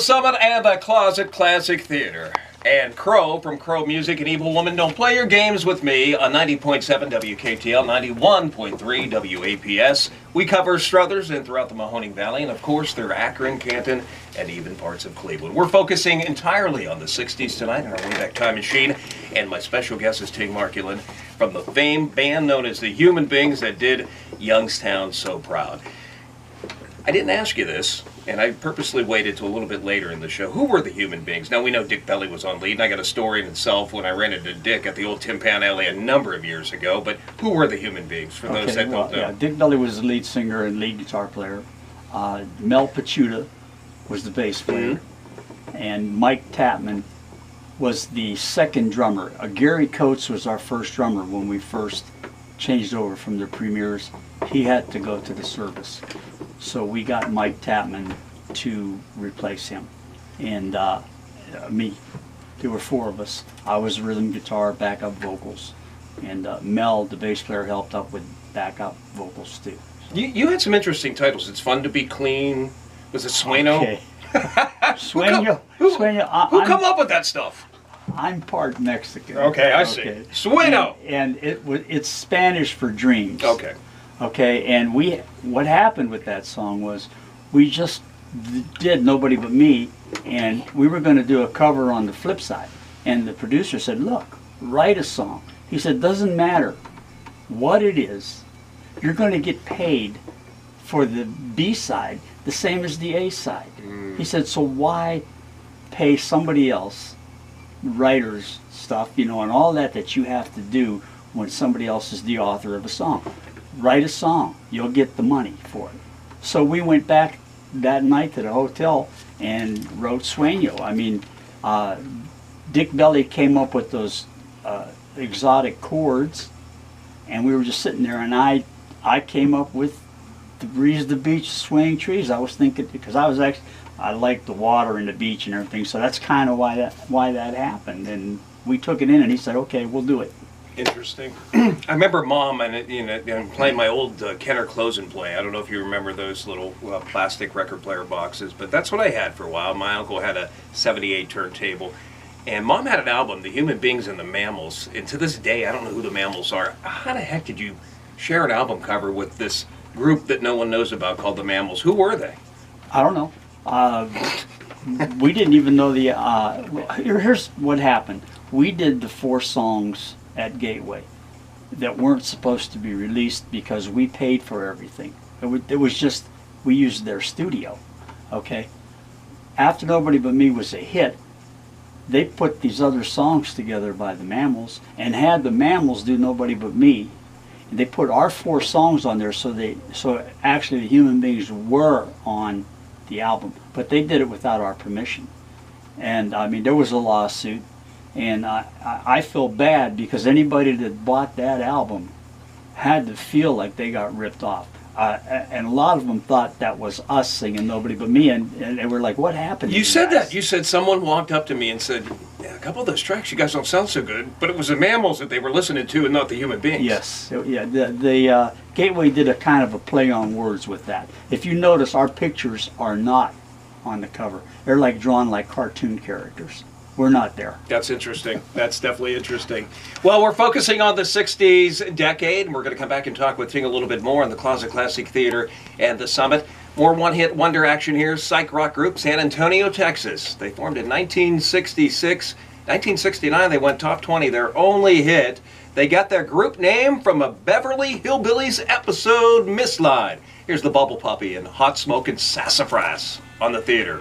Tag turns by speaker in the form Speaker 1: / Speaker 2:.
Speaker 1: Summit and the Closet Classic Theater. And Crow from Crow Music and Evil Woman Don't Play Your Games With Me on 90.7 WKTL, 91.3 WAPS. We cover Struthers and throughout the Mahoning Valley, and of course they're Akron, Canton, and even parts of Cleveland. We're focusing entirely on the 60s tonight in our Wayback Time Machine, and my special guest is TING MARKULIN from the famed band known as the Human Beings that did Youngstown so proud. I didn't ask you this, and I purposely waited till a little bit later in the show. Who were the Human Beings? Now, we know Dick Belly was on lead, and I got a story in itself when I ran into Dick at the old Tin Pan Alley a number of years ago, but who were the Human Beings, for those that don't know?
Speaker 2: Yeah, Dick Belly was the lead singer and lead guitar player. Mel Pachuta was the bass player, and Mike Tapman was the second drummer. Gary Coates was our first drummer when we first changed over from the Premiers. He had to go to the service. So we got Mike Tapman to replace him, and me. There were four of us. I was rhythm guitar, backup vocals, and Mel, the bass player, helped up with backup vocals too. So.
Speaker 1: You had some interesting titles. It's Fun to Be Clean. Was it Sueno?
Speaker 2: Okay. Sueno.
Speaker 1: Who come up with that stuff?
Speaker 2: I'm part Mexican.
Speaker 1: Okay, I see. Sueno.
Speaker 2: And it's Spanish for dreams.
Speaker 1: Okay.
Speaker 2: Okay, and what happened with that song was we just did Nobody But Me, and we were going to do a cover on the flip side. And the producer said, look, write a song. He said, doesn't matter what it is, you're going to get paid for the B side the same as the A side. He said, so why pay somebody else, writers stuff, you know, and all that you have to do when somebody else is the author of a song. Write a song, you'll get the money for it. So we went back that night to the hotel and wrote Sueño. I mean, Dick Belly came up with those exotic chords, and we were just sitting there, and I came up with The Breeze of the Beach, Swaying Trees. I was thinking, because I liked the water and the beach and everything, so that's kind of why that happened. And we took it in, and he said, okay, we'll do it.
Speaker 1: Interesting. I remember Mom and playing my old Kenner Close and Play. I don't know if you remember those little plastic record player boxes, but that's what I had for a while. My uncle had a 78 turntable, and Mom had an album, The Human Beings and the Mammals. And to this day, I don't know who the Mammals are. How the heck did you share an album cover with this group that no one knows about called the Mammals? Who were they?
Speaker 2: I don't know. We didn't even know the. Here's what happened. We did the 4 songs at Gateway that weren't supposed to be released because we paid for everything. It was just, we used their studio, okay? After Nobody But Me was a hit, they put these other songs together by the Mammals and had the Mammals do Nobody But Me. And they put our 4 songs on there, so actually the Human Beings were on the album, but they did it without our permission. And I mean, there was a lawsuit. And I feel bad because anybody that bought that album had to feel like they got ripped off. And a lot of them thought that was us singing Nobody But Me, and they were like, what happened to
Speaker 1: you?
Speaker 2: You
Speaker 1: said
Speaker 2: guys?
Speaker 1: that. You said someone walked up to me and said, yeah, a couple of those tracks, you guys don't sound so good, but it was the Mammals that they were listening to and not the Human Beings.
Speaker 2: Yes. Yeah, the Gateway did a kind of a play on words with that. If you notice, our pictures are not on the cover. They're like drawn like cartoon characters. We're not there.
Speaker 1: That's interesting. That's definitely interesting. Well, we're focusing on the 60s decade, and we're going to come back and talk with Ting a little bit more on the Closet Classic Theater and the Summit. More one-hit wonder action here. Psych rock group, San Antonio, Texas. They formed in 1966. 1969, they went top 20. Their only hit. They got their group name from a Beverly Hillbillies episode, Misslide. Here's the Bubble Puppy and Hot Smokin' Sassafras on the theater.